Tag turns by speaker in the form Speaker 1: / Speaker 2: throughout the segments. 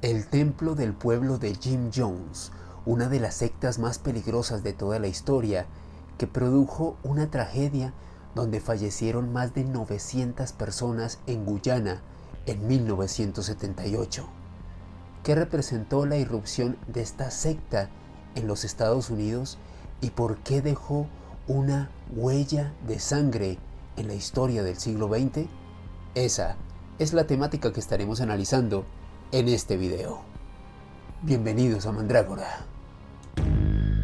Speaker 1: El templo del pueblo de Jim Jones, una de las sectas más peligrosas de toda la historia, que produjo una tragedia donde fallecieron más de 900 personas en Guyana en 1978. ¿Qué representó la irrupción de esta secta en los Estados Unidos y por qué dejó una huella de sangre en la historia del siglo XX? Esa es la temática que estaremos analizando en este video. Bienvenidos a Mandrágora.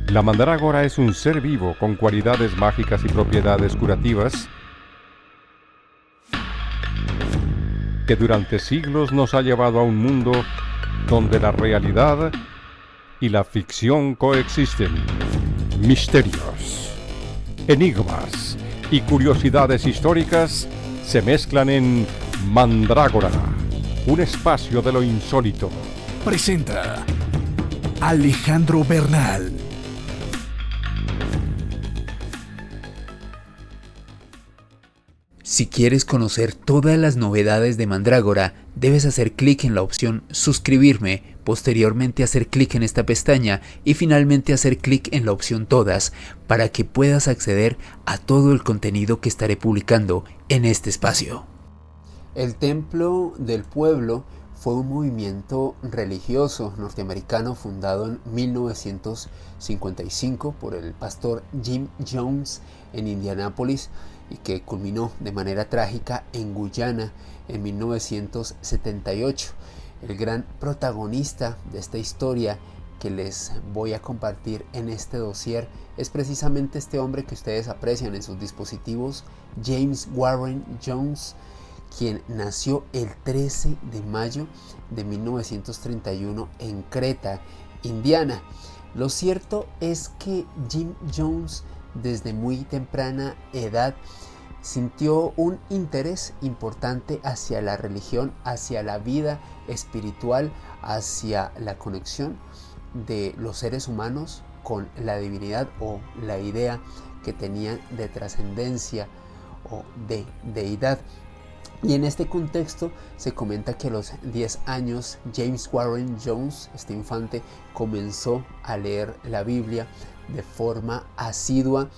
Speaker 2: La mandrágora es un ser vivo con cualidades mágicas y propiedades curativas que durante siglos nos ha llevado a un mundo donde la realidad y la ficción coexisten. Misterios, enigmas y curiosidades históricas se mezclan en Mandrágora, un espacio de lo insólito.
Speaker 3: Presenta Alejandro Bernal.
Speaker 1: Si quieres conocer todas las novedades de Mandrágora, debes hacer clic en la opción suscribirme, posteriormente hacer clic en esta pestaña y finalmente hacer clic en la opción todas para que puedas acceder a todo el contenido que estaré publicando en este espacio. El Templo del Pueblo fue un movimiento religioso norteamericano fundado en 1955 por el pastor Jim Jones en Indianápolis y que culminó de manera trágica en Guyana en 1978. El gran protagonista de esta historia que les voy a compartir en este dossier es precisamente este hombre que ustedes aprecian en sus dispositivos, James Warren Jones, quien nació el 13 de mayo de 1931 en Creta, Indiana. Lo cierto es que Jim Jones desde muy temprana edad sintió un interés importante hacia la religión, hacia la vida espiritual, hacia la conexión de los seres humanos con la divinidad o la idea que tenían de trascendencia o de deidad. Y en este contexto se comenta que a los 10 años James Warren Jones, este infante, comenzó a leer la Biblia de forma asidua.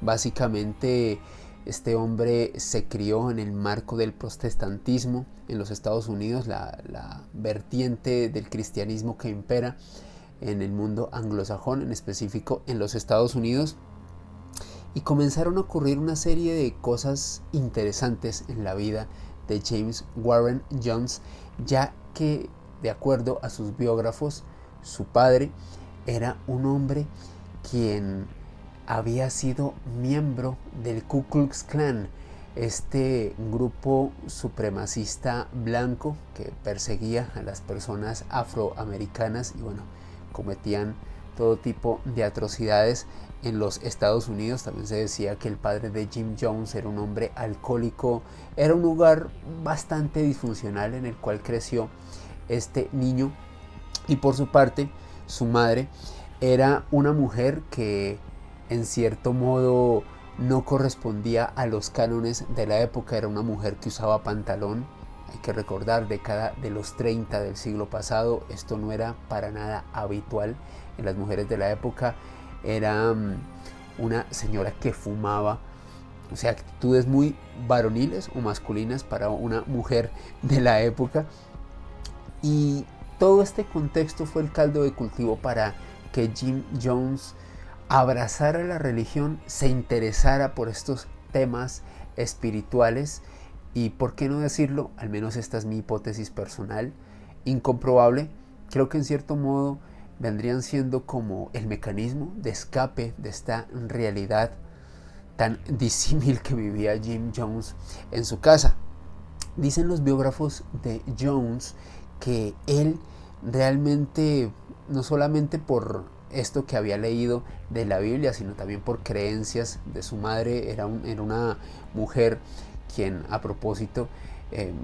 Speaker 1: Básicamente este hombre se crió en el marco del protestantismo en los Estados Unidos, la vertiente del cristianismo que impera en el mundo anglosajón, en específico en los Estados Unidos. Y comenzaron a ocurrir una serie de cosas interesantes en la vida de James Warren Jones, ya que, de acuerdo a sus biógrafos, su padre era un hombre quien había sido miembro del Ku Klux Klan, este grupo supremacista blanco que perseguía a las personas afroamericanas y cometían todo tipo de atrocidades en los Estados Unidos. También se decía que el padre de Jim Jones era un hombre alcohólico. Era un lugar bastante disfuncional en el cual creció este niño, y por su parte su madre era una mujer que en cierto modo no correspondía a los cánones de la época. Era una mujer que usaba pantalón. Hay que recordar, década de los 30 del siglo pasado, esto no era para nada habitual en las mujeres de la época. Era una señora que fumaba, o sea, actitudes muy varoniles o masculinas para una mujer de la época. Y todo este contexto fue el caldo de cultivo para que Jim Jones abrazara la religión, se interesara por estos temas espirituales y, por qué no decirlo, al menos esta es mi hipótesis personal, incomprobable, creo que en cierto modo vendrían siendo como el mecanismo de escape de esta realidad tan disímil que vivía Jim Jones en su casa. Dicen los biógrafos de Jones que él realmente, no solamente por esto que había leído de la Biblia, sino también por creencias de su madre, era una mujer quien, a propósito,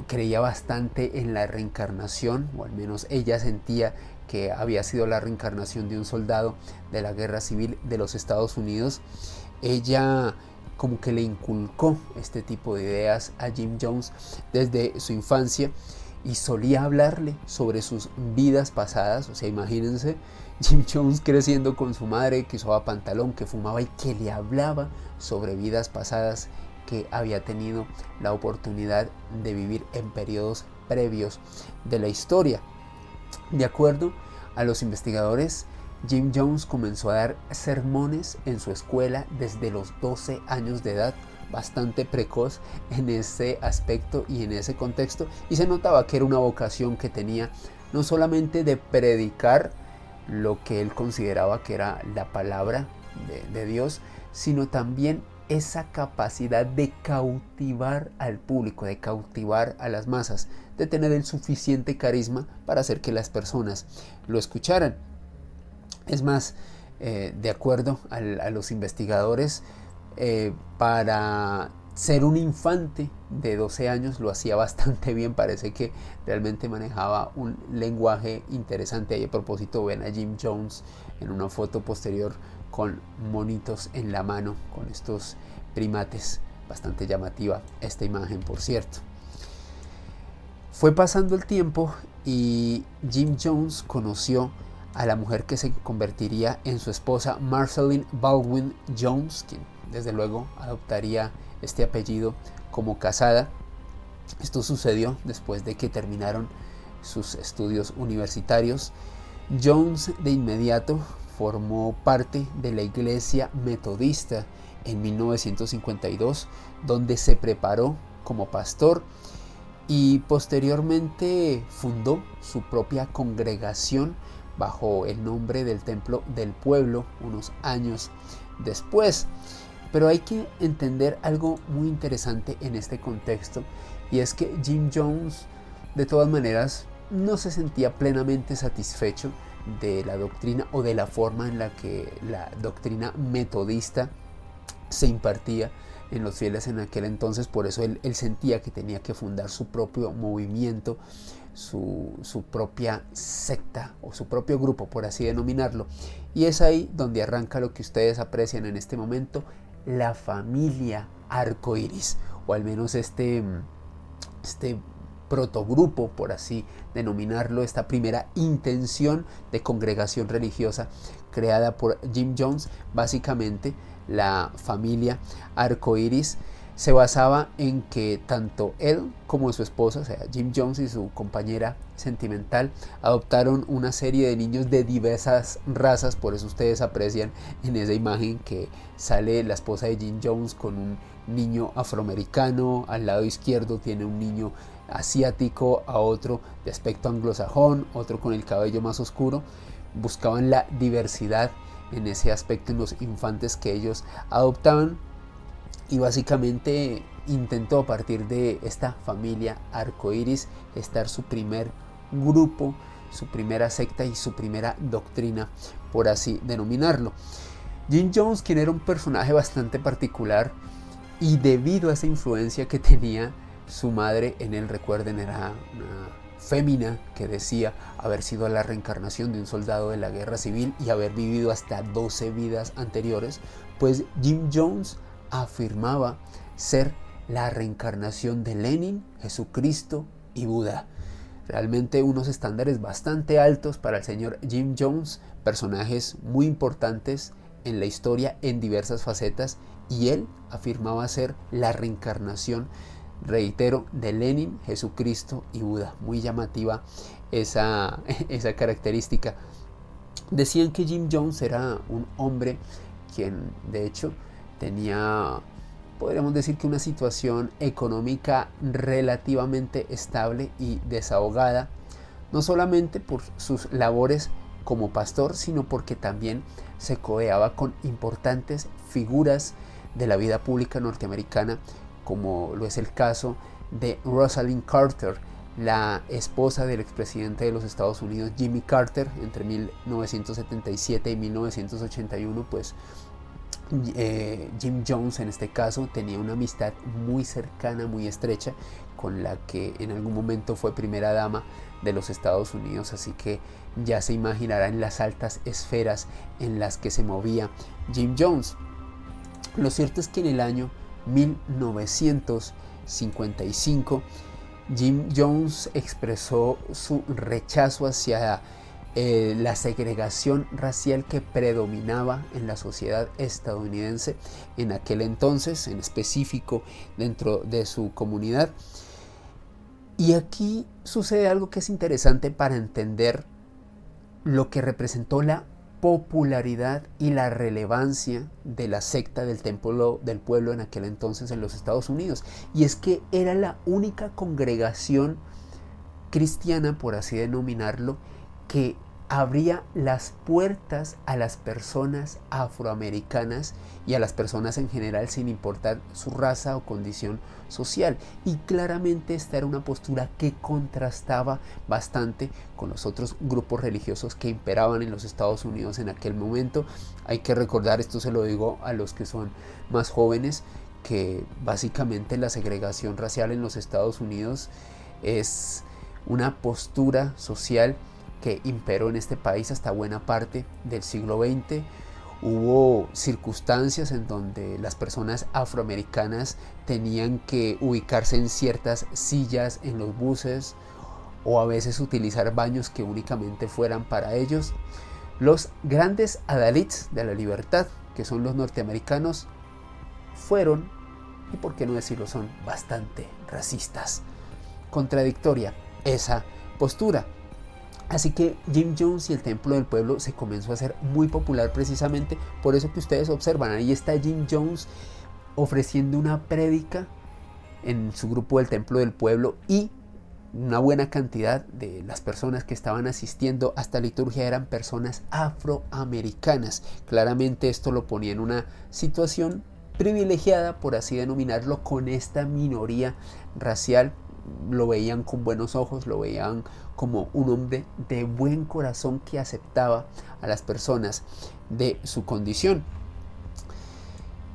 Speaker 1: creía bastante en la reencarnación, o al menos ella sentía que había sido la reencarnación de un soldado de la guerra civil de los Estados Unidos. Ella como que le inculcó este tipo de ideas a Jim Jones desde su infancia, y solía hablarle sobre sus vidas pasadas. O sea, imagínense Jim Jones creciendo con su madre que usaba pantalón, que fumaba y que le hablaba sobre vidas pasadas que había tenido la oportunidad de vivir en periodos previos de la historia. De acuerdo a los investigadores, Jim Jones comenzó a dar sermones en su escuela desde los 12 años de edad, bastante precoz en ese aspecto y en ese contexto, y se notaba que era una vocación que tenía no solamente de predicar lo que él consideraba que era la palabra de Dios, sino también esa capacidad de cautivar al público, de cautivar a las masas, de tener el suficiente carisma para hacer que las personas lo escucharan. Es más, de acuerdo a los investigadores, para ser un infante de 12 años lo hacía bastante bien. Parece que realmente manejaba un lenguaje interesante. Ahí a propósito ven a Jim Jones en una foto posterior con monitos en la mano, con estos primates. Bastante llamativa esta imagen, por cierto. Fue pasando el tiempo y Jim Jones conoció a la mujer que se convertiría en su esposa, Marceline Baldwin Jones, quien desde luego adoptaría este apellido como casada. Esto sucedió después de que terminaron sus estudios universitarios. Jones de inmediato formó parte de la Iglesia Metodista en 1952, donde se preparó como pastor y posteriormente fundó su propia congregación bajo el nombre del Templo del Pueblo unos años después. Pero hay que entender algo muy interesante en este contexto, y es que Jim Jones de todas maneras no se sentía plenamente satisfecho de la doctrina o de la forma en la que la doctrina metodista se impartía en los fieles en aquel entonces. Por eso él sentía que tenía que fundar su propio movimiento, su propia secta o su propio grupo, por así denominarlo. Y es ahí donde arranca lo que ustedes aprecian en este momento, la familia Arcoíris, o al menos este protogrupo, por así denominarlo, esta primera intención de congregación religiosa creada por Jim Jones. Básicamente la familia Arcoíris se basaba en que tanto él como su esposa, o sea Jim Jones y su compañera sentimental, adoptaron una serie de niños de diversas razas. Por eso ustedes aprecian en esa imagen que sale la esposa de Jim Jones con un niño afroamericano, al lado izquierdo tiene un niño asiático, a otro de aspecto anglosajón, otro con el cabello más oscuro. Buscaban la diversidad en ese aspecto en los infantes que ellos adoptaban, y básicamente intentó a partir de esta familia Arcoíris estar su primer grupo, su primera secta y su primera doctrina, por así denominarlo. Jim Jones, quien era un personaje bastante particular, y debido a esa influencia que tenía su madre en él, recuerden, era una fémina que decía haber sido la reencarnación de un soldado de la guerra civil y haber vivido hasta 12 vidas anteriores, pues Jim Jones afirmaba ser la reencarnación de Lenin, Jesucristo y Buda. Realmente unos estándares bastante altos para el señor Jim Jones, personajes muy importantes en la historia en diversas facetas, y él afirmaba ser la reencarnación, reitero, de Lenin, Jesucristo y Buda. Muy llamativa esa característica. Decían que Jim Jones era un hombre quien de hecho tenía, podríamos decir que una situación económica relativamente estable y desahogada, no solamente por sus labores como pastor, sino porque también se codeaba con importantes figuras de la vida pública norteamericana, como lo es el caso de Rosalind Carter, la esposa del expresidente de los Estados Unidos Jimmy Carter. Entre 1977 y 1981, pues Jim Jones en este caso tenía una amistad muy cercana, muy estrecha, con la que en algún momento fue primera dama de los Estados Unidos, así que ya se imaginarán las altas esferas en las que se movía Jim Jones. Lo cierto es que en el año 1955 Jim Jones expresó su rechazo hacia la segregación racial que predominaba en la sociedad estadounidense en aquel entonces, en específico dentro de su comunidad. Y aquí sucede algo que es interesante para entender lo que representó la popularidad y la relevancia de la secta del Templo del Pueblo en aquel entonces en los Estados Unidos. Y es que era la única congregación cristiana, por así denominarlo, que abría las puertas a las personas afroamericanas y a las personas en general, sin importar su raza o condición social. Y claramente esta era una postura que contrastaba bastante con los otros grupos religiosos que imperaban en los Estados Unidos en aquel momento. Hay que recordar, esto se lo digo a los que son más jóvenes, que básicamente la segregación racial en los Estados Unidos es una postura social que imperó en este país hasta buena parte del siglo XX. Hubo circunstancias en donde las personas afroamericanas tenían que ubicarse en ciertas sillas en los buses o a veces utilizar baños que únicamente fueran para ellos. Los grandes adalits de la libertad, que son los norteamericanos, fueron, y por qué no decirlo, son bastante racistas. Contradictoria esa postura. Así que Jim Jones y el Templo del Pueblo se comenzó a hacer muy popular precisamente por eso que ustedes observan. Ahí está Jim Jones ofreciendo una prédica en su grupo del Templo del Pueblo, y una buena cantidad de las personas que estaban asistiendo a esta liturgia eran personas afroamericanas. Claramente esto lo ponía en una situación privilegiada, por así denominarlo, con esta minoría racial. Lo veían con buenos ojos, lo veían como un hombre de buen corazón que aceptaba a las personas de su condición.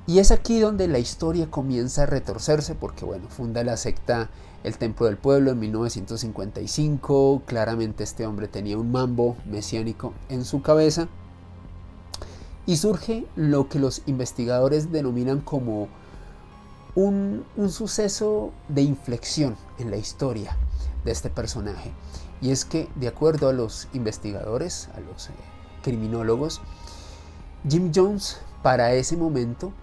Speaker 1: Y es aquí donde la historia comienza a retorcerse, porque bueno, funda la secta el Templo del Pueblo en 1955. Claramente este hombre tenía un mambo mesiánico en su cabeza, y surge lo que los investigadores denominan como un suceso de inflexión en la historia de este personaje. Y es que, de acuerdo a los investigadores, a los criminólogos, Jim Jones, para ese momento,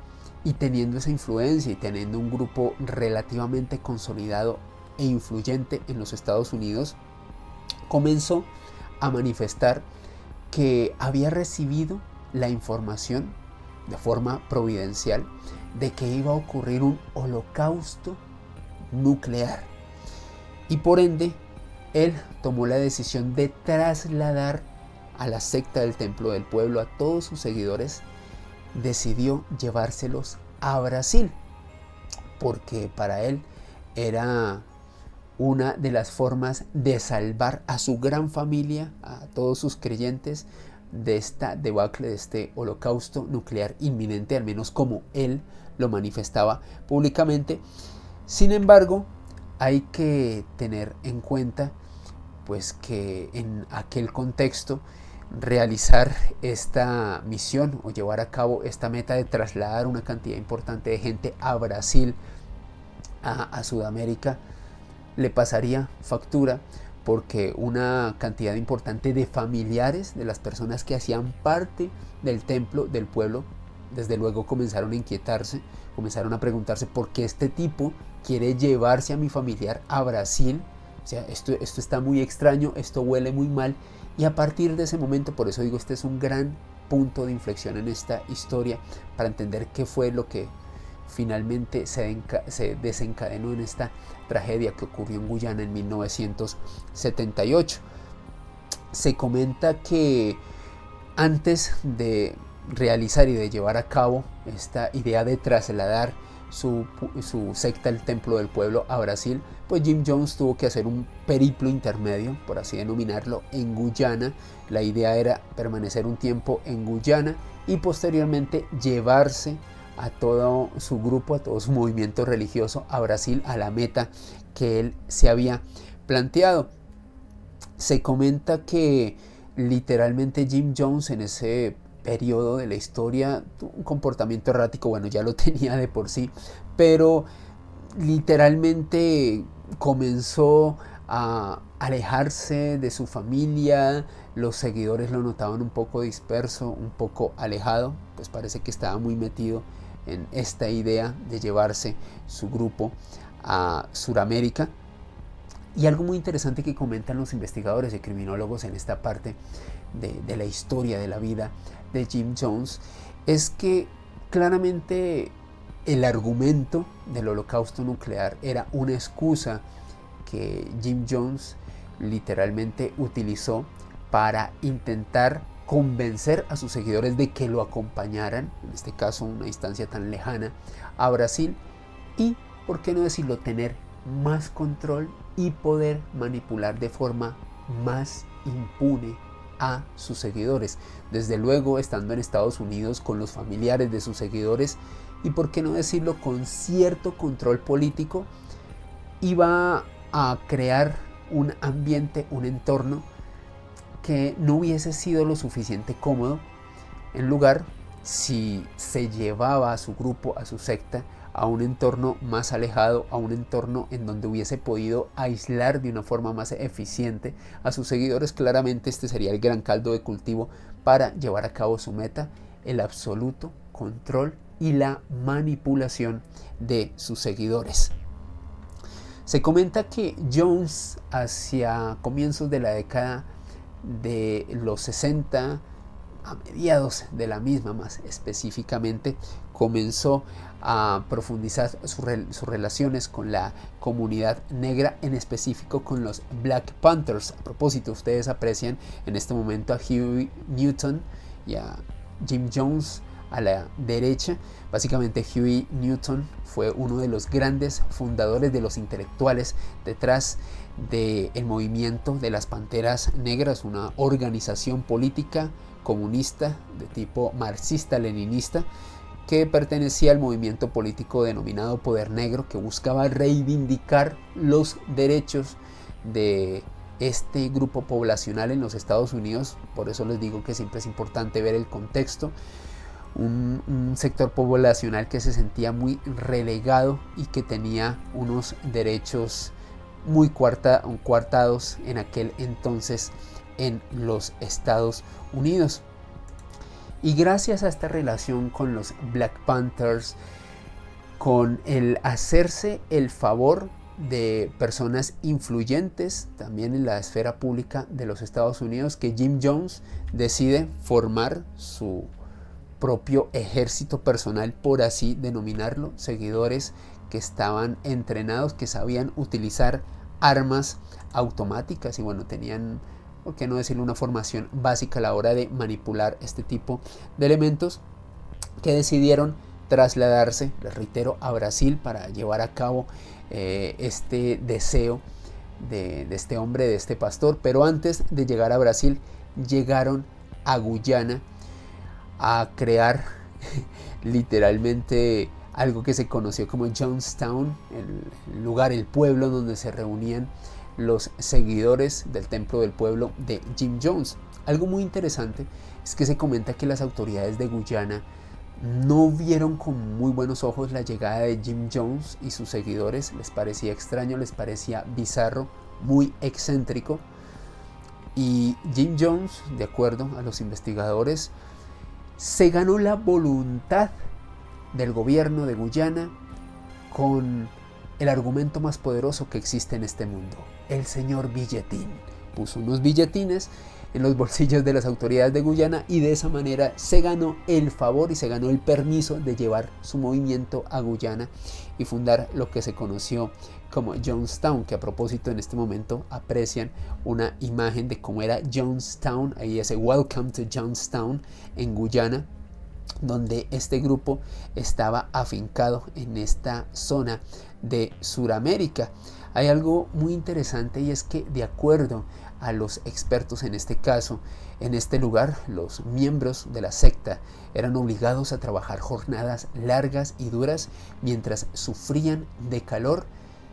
Speaker 1: y teniendo esa influencia y teniendo un grupo relativamente consolidado e influyente en los Estados Unidos, comenzó a manifestar que había recibido la información de forma providencial de que iba a ocurrir un holocausto nuclear, y por ende él tomó la decisión de trasladar a la secta del Templo del Pueblo a todos sus seguidores. Decidió llevárselos a Brasil, porque para él era una de las formas de salvar a su gran familia, a todos sus creyentes, de esta debacle, de este holocausto nuclear inminente, al menos como él lo manifestaba públicamente. Sin embargo, hay que tener en cuenta pues que en aquel contexto realizar esta misión o llevar a cabo esta meta de trasladar una cantidad importante de gente a Brasil, a Sudamérica, le pasaría factura, porque una cantidad importante de familiares de las personas que hacían parte del Templo del Pueblo, desde luego comenzaron a inquietarse, comenzaron a preguntarse por qué este tipo quiere llevarse a mi familiar a Brasil. O sea, esto está muy extraño, esto huele muy mal. Y a partir de ese momento, por eso digo, este es un gran punto de inflexión en esta historia, para entender qué fue lo que finalmente se desencadenó en esta tragedia que ocurrió en Guyana en 1978. Se comenta que antes de realizar y de llevar a cabo esta idea de trasladar su secta, el Templo del Pueblo, a Brasil, pues Jim Jones tuvo que hacer un periplo intermedio, por así denominarlo, en Guyana. La idea era permanecer un tiempo en Guyana y posteriormente llevarse a todo su grupo, a todo su movimiento religioso a Brasil, a la meta que él se había planteado. Se comenta que literalmente Jim Jones en ese periodo de la historia tuvo un comportamiento errático. Bueno, ya lo tenía de por sí, pero literalmente comenzó a alejarse de su familia, los seguidores lo notaban un poco disperso, un poco alejado, pues parece que estaba muy metido en esta idea de llevarse su grupo a Sudamérica. Y algo muy interesante que comentan los investigadores y criminólogos en esta parte de la historia de la vida de Jim Jones es que claramente el argumento del holocausto nuclear era una excusa que Jim Jones literalmente utilizó para intentar convencer a sus seguidores de que lo acompañaran, en este caso una distancia tan lejana, a Brasil y, por qué no decirlo, tener más control y poder manipular de forma más impune a sus seguidores. Desde luego estando en Estados Unidos con los familiares de sus seguidores y, por qué no decirlo, con cierto control político, iba a crear un ambiente, un entorno que no hubiese sido lo suficiente cómodo. En lugar, si se llevaba a su grupo, a su secta, a un entorno más alejado, a un entorno en donde hubiese podido aislar de una forma más eficiente a sus seguidores, claramente este sería el gran caldo de cultivo para llevar a cabo su meta, el absoluto control y la manipulación de sus seguidores. Se comenta que Jones, hacia comienzos de la década de los 60, a mediados de la misma más específicamente, comenzó a profundizar sus relaciones con la comunidad negra, en específico con los Black Panthers. A propósito, ustedes aprecian en este momento a Huey Newton y a Jim Jones a la derecha. Básicamente Huey Newton fue uno de los grandes fundadores, de los intelectuales detrás del movimiento de las Panteras Negras, una organización política comunista de tipo marxista-leninista que pertenecía al movimiento político denominado Poder Negro, que buscaba reivindicar los derechos de este grupo poblacional en los Estados Unidos. Por eso les digo que siempre es importante ver el contexto. Un sector poblacional que se sentía muy relegado y que tenía unos derechos muy coartados en aquel entonces en los Estados Unidos. Y gracias a esta relación con los Black Panthers, con el hacerse el favor de personas influyentes también en la esfera pública de los Estados Unidos, que Jim Jones decide formar su propio ejército personal, por así denominarlo, seguidores que estaban entrenados, que sabían utilizar armas automáticas y bueno, tenían, por qué no decirlo, una formación básica a la hora de manipular este tipo de elementos, que decidieron trasladarse, les reitero, a Brasil para llevar a cabo este deseo de este hombre, de este pastor. Pero antes de llegar a Brasil, llegaron a Guyana a crear literalmente algo que se conoció como Jonestown, el lugar, el pueblo donde se reunían los seguidores del templo del pueblo de Jim Jones. Algo muy interesante es que se comenta que las autoridades de Guyana no vieron con muy buenos ojos la llegada de Jim Jones y sus seguidores. Les parecía extraño, les parecía bizarro, muy excéntrico. Y Jim Jones, de acuerdo a los investigadores, se ganó la voluntad del gobierno de Guyana con el argumento más poderoso que existe en este mundo, el señor billetín. Puso unos billetines en los bolsillos de las autoridades de Guyana y de esa manera se ganó el favor y se ganó el permiso de llevar su movimiento a Guyana y fundar lo que se conoció como Jonestown, que a propósito en este momento aprecian una imagen de cómo era Jonestown, ahí ese Welcome to Jonestown en Guyana, donde este grupo estaba afincado en esta zona de Sudamérica. Hay algo muy interesante y es que, de acuerdo a los expertos en este caso, en este lugar los miembros de la secta eran obligados a trabajar jornadas largas y duras mientras sufrían de calor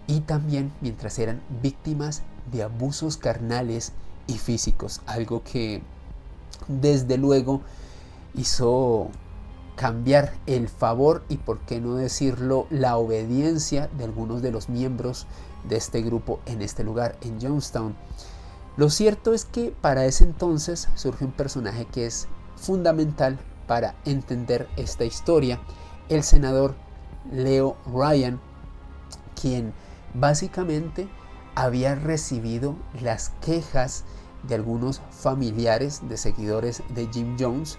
Speaker 1: y también mientras eran víctimas de abusos carnales y físicos, algo que desde luego hizo cambiar el favor y, por qué no decirlo, la obediencia de algunos de los miembros de este grupo en este lugar, en Jonestown. Lo cierto es que para ese entonces surge un personaje que es fundamental para entender esta historia, el senador Leo Ryan, quien básicamente había recibido las quejas de algunos familiares de seguidores de Jim Jones,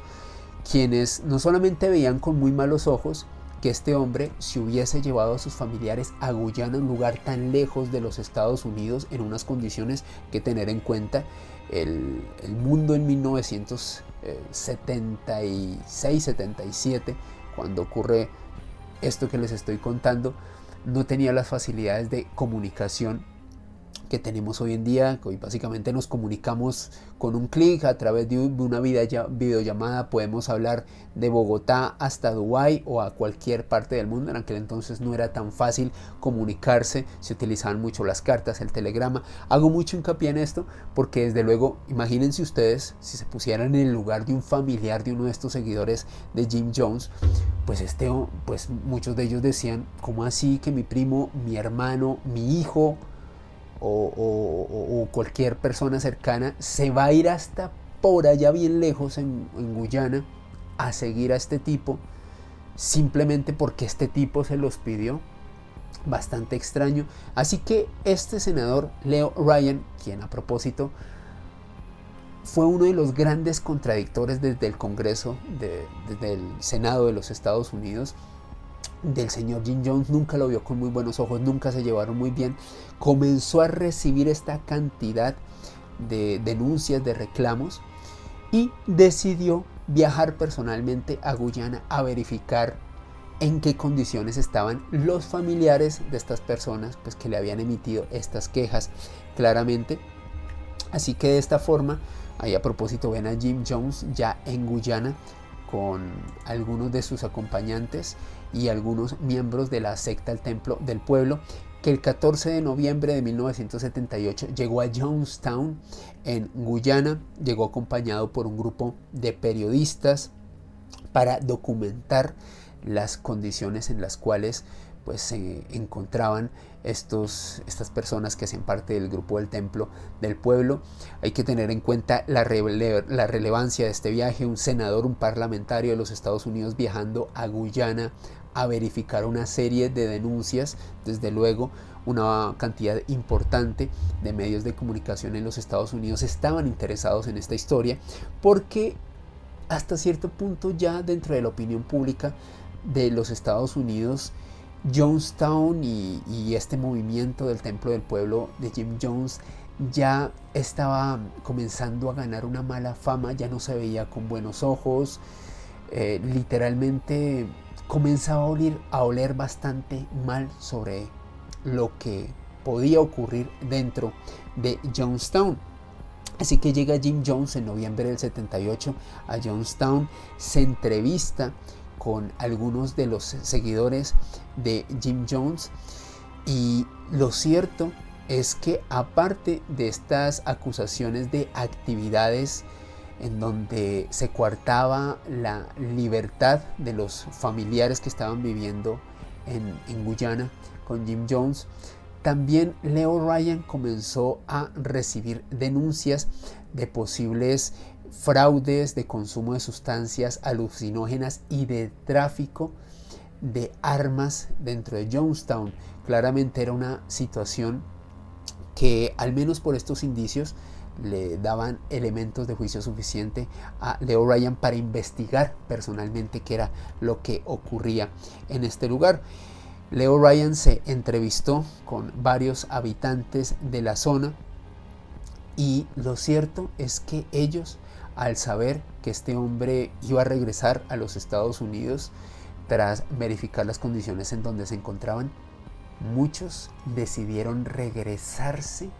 Speaker 1: quienes no solamente veían con muy malos ojos que este hombre se hubiese llevado a sus familiares a Guyana, un lugar tan lejos de los Estados Unidos, en unas condiciones que tener en cuenta. El mundo en 1976-77, cuando ocurre esto que les estoy contando, no tenía las facilidades de comunicación que tenemos hoy en día, que hoy básicamente nos comunicamos con un clic a través de una videollamada. Podemos hablar de Bogotá hasta Dubái o a cualquier parte del mundo. En aquel entonces no era tan fácil comunicarse, se utilizaban mucho las cartas, el telegrama. Hago mucho hincapié en esto porque, desde luego, imagínense ustedes si se pusieran en el lugar de un familiar de uno de estos seguidores de Jim Jones, pues muchos de ellos decían: ¿cómo así que mi primo, mi hermano, mi hijo o cualquier persona cercana se va a ir hasta por allá bien lejos en Guyana a seguir a este tipo simplemente porque este tipo se los pidió? Bastante extraño. Así que este senador Leo Ryan, quien a propósito fue uno de los grandes contradictores desde el Congreso, desde el Senado de los Estados Unidos, del señor Jim Jones, nunca lo vio con muy buenos ojos, nunca se llevaron muy bien. Comenzó a recibir esta cantidad de denuncias, de reclamos, y decidió viajar personalmente a Guyana a verificar en qué condiciones estaban los familiares de estas personas, pues, que le habían emitido estas quejas claramente. Así que de esta forma, ahí a propósito ven a Jim Jones ya en Guyana con algunos de sus acompañantes y algunos miembros de la secta El Templo del Pueblo, que el 14 de noviembre de 1978 llegó a Jonestown, en Guyana. Llegó acompañado por un grupo de periodistas para documentar las condiciones en las cuales pues se encontraban estas personas que hacen parte del grupo del Templo del Pueblo. Hay que tener en cuenta la relevancia de este viaje: un senador, un parlamentario de los Estados Unidos viajando a Guyana a verificar una serie de denuncias. Desde luego, una cantidad importante de medios de comunicación en los Estados Unidos estaban interesados en esta historia, porque hasta cierto punto ya dentro de la opinión pública de los Estados Unidos, Jonestown y este movimiento del Templo del Pueblo de Jim Jones ya estaba comenzando a ganar una mala fama, ya no se veía con buenos ojos. Literalmente comenzaba a oler bastante mal sobre lo que podía ocurrir dentro de Jonestown. Así que llega Jim Jones en noviembre del 78 a Jonestown, se entrevista con algunos de los seguidores de Jim Jones, y lo cierto es que, aparte de estas acusaciones de actividades en donde se coartaba la libertad de los familiares que estaban viviendo en Guyana con Jim Jones, también Leo Ryan comenzó a recibir denuncias de posibles fraudes, de consumo de sustancias alucinógenas y de tráfico de armas dentro de Jonestown. Claramente era una situación que, al menos por estos indicios, le daban elementos de juicio suficiente a Leo Ryan para investigar personalmente qué era lo que ocurría en este lugar. Leo Ryan se entrevistó con varios habitantes de la zona, y lo cierto es que ellos, al saber que este hombre iba a regresar a los Estados Unidos tras verificar las condiciones en donde se encontraban, muchos decidieron regresarse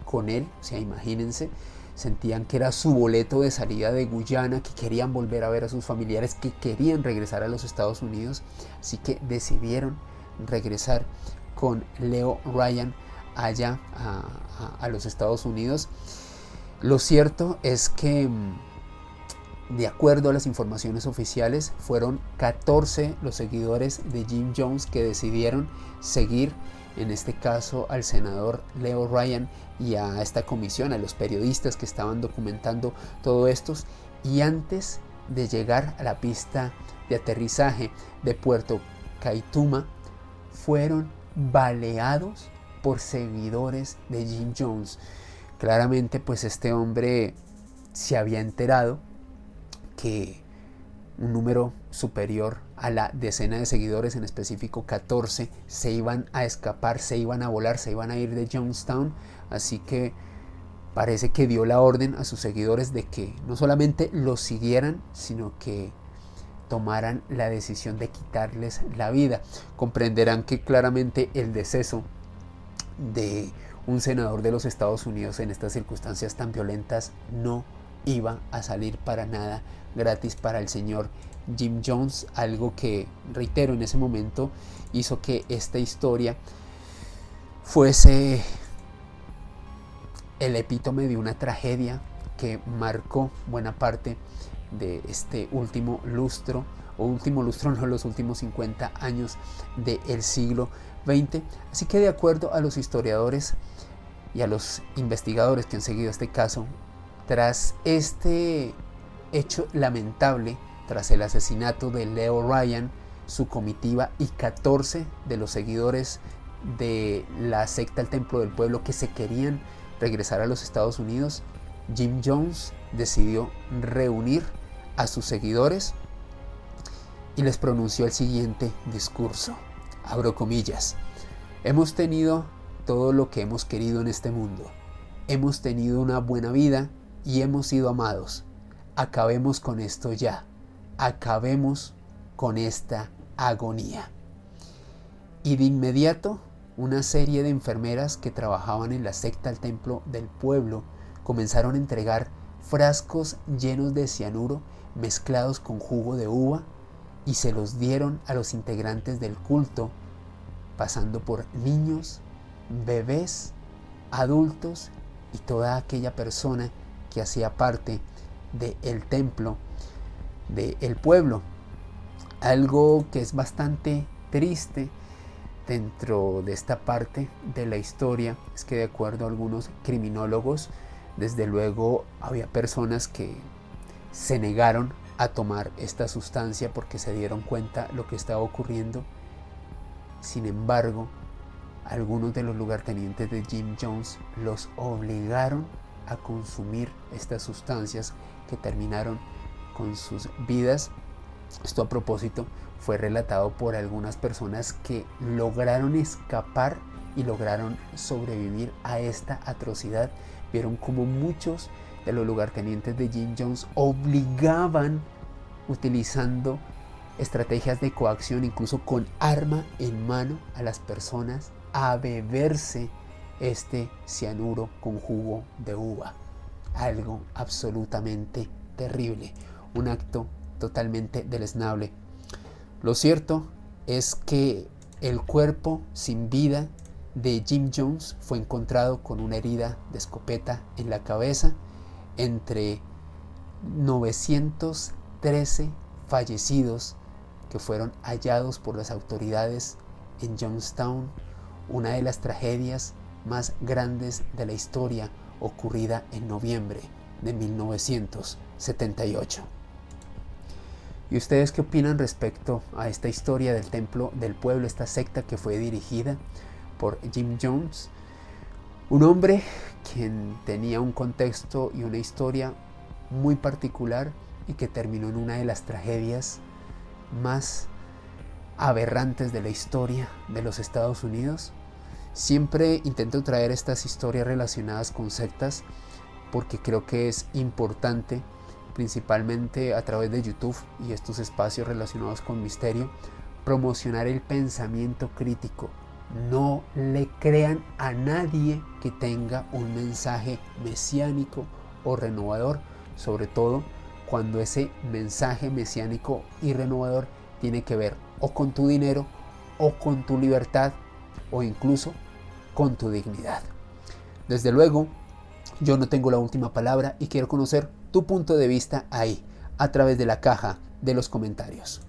Speaker 1: con él. O sea, imagínense, sentían que era su boleto de salida de Guyana, que querían volver a ver a sus familiares, que querían regresar a los Estados Unidos. Así que decidieron regresar con Leo Ryan allá a los Estados Unidos. Lo cierto es que De acuerdo a las informaciones oficiales, fueron 14 los seguidores de Jim Jones que decidieron seguir, en este caso, al senador Leo Ryan y a esta comisión, a los periodistas que estaban documentando todo esto. Y antes de llegar a la pista de aterrizaje de Puerto Kaituma, fueron baleados por seguidores de Jim Jones. Claramente, pues este hombre se había enterado que un número superior a la decena de seguidores, en específico 14, se iban a escapar, se iban a volar, se iban a ir de Jonestown. Así que parece que dio la orden a sus seguidores de que no solamente los siguieran, sino que tomaran la decisión de quitarles la vida. Comprenderán que claramente el deceso de un senador de los Estados Unidos en estas circunstancias tan violentas no iba a salir para nada gratis para el señor Jim Jones, algo que, reitero, en ese momento hizo que esta historia fuese el epítome de una tragedia que marcó buena parte de este último lustro, no, los últimos 50 años del siglo XX. Así que, de acuerdo a los historiadores y a los investigadores que han seguido este caso, tras este hecho lamentable, tras el asesinato de Leo Ryan, su comitiva y 14 de los seguidores de la secta El Templo del Pueblo que se querían regresar a los Estados Unidos, Jim Jones decidió reunir a sus seguidores y les pronunció el siguiente discurso, abro comillas: hemos tenido todo lo que hemos querido en este mundo, hemos tenido una buena vida y hemos sido amados. Acabemos con esto ya, acabemos con esta agonía. Y de inmediato, una serie de enfermeras que trabajaban en la secta El Templo del Pueblo comenzaron a entregar frascos llenos de cianuro mezclados con jugo de uva y se los dieron a los integrantes del culto, pasando por niños, bebés, adultos y toda aquella persona que hacía parte del templo del pueblo. Algo que es bastante triste dentro de esta parte de la historia es que, de acuerdo a algunos criminólogos, desde luego había personas que se negaron a tomar esta sustancia porque se dieron cuenta lo que estaba ocurriendo. Sin embargo, algunos de los lugartenientes de Jim Jones los obligaron a consumir estas sustancias que terminaron con sus vidas. Esto, a propósito, fue relatado por algunas personas que lograron escapar y lograron sobrevivir a esta atrocidad. Vieron como muchos de los lugartenientes de Jim Jones obligaban, utilizando estrategias de coacción, incluso con arma en mano, a las personas a beberse este cianuro con jugo de uva. Algo absolutamente terrible, un acto totalmente deleznable. Lo cierto es que el cuerpo sin vida de Jim Jones fue encontrado con una herida de escopeta en la cabeza. Entre 913 fallecidos que fueron hallados por las autoridades en Jonestown, una de las tragedias más grandes de la historia, ocurrida en noviembre de 1978. ¿Y ustedes qué opinan respecto a esta historia del Templo del Pueblo, esta secta que fue dirigida por Jim Jones? Un hombre quien tenía un contexto y una historia muy particular y que terminó en una de las tragedias más aberrantes de la historia de los Estados Unidos. Siempre intento traer estas historias relacionadas con sectas porque creo que es importante, principalmente a través de YouTube y estos espacios relacionados con misterio, promocionar el pensamiento crítico. No le crean a nadie que tenga un mensaje mesiánico o renovador, sobre todo cuando ese mensaje mesiánico y renovador tiene que ver o con tu dinero o con tu libertad o incluso con tu dignidad. Desde luego, yo no tengo la última palabra y quiero conocer tu punto de vista ahí, a través de la caja de los comentarios.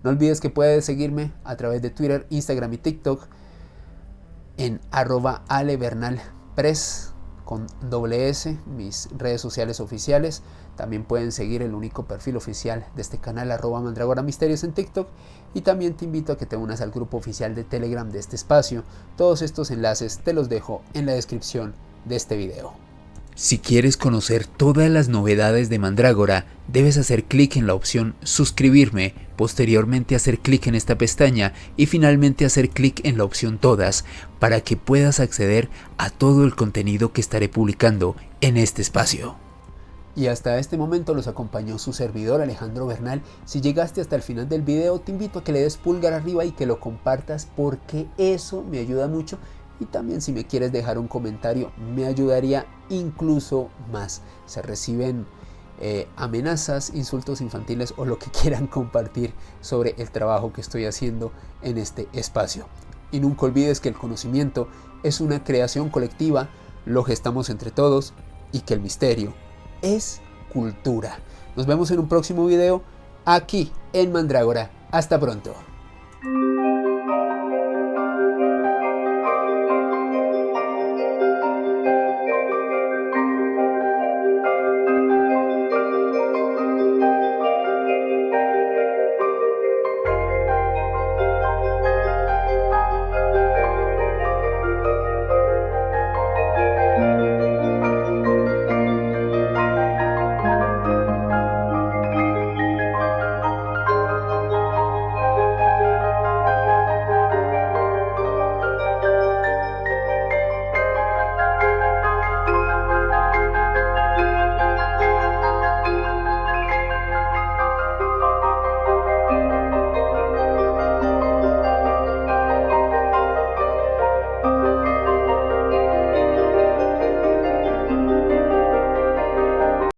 Speaker 1: No olvides que puedes seguirme a través de Twitter, Instagram y TikTok en @alebernalpress con ss, mis redes sociales oficiales. También pueden seguir el único perfil oficial de este canal, @mandragoramisterios en TikTok. Y también te invito a que te unas al grupo oficial de Telegram de este espacio. Todos estos enlaces te los dejo en la descripción de este video. Si quieres conocer todas las novedades de Mandrágora, debes hacer clic en la opción suscribirme, posteriormente hacer clic en esta pestaña y finalmente hacer clic en la opción todas para que puedas acceder a todo el contenido que estaré publicando en este espacio. Y hasta este momento los acompañó su servidor Alejandro Bernal. Si llegaste hasta el final del video, te invito a que le des pulgar arriba y que lo compartas porque eso me ayuda mucho. Y también si me quieres dejar un comentario me ayudaría incluso más. Se reciben amenazas, insultos infantiles o lo que quieran compartir sobre el trabajo que estoy haciendo en este espacio. Y nunca olvides que el conocimiento es una creación colectiva, lo gestamos entre todos y que el misterio es cultura. Nos vemos en un próximo video aquí en Mandrágora. Hasta pronto.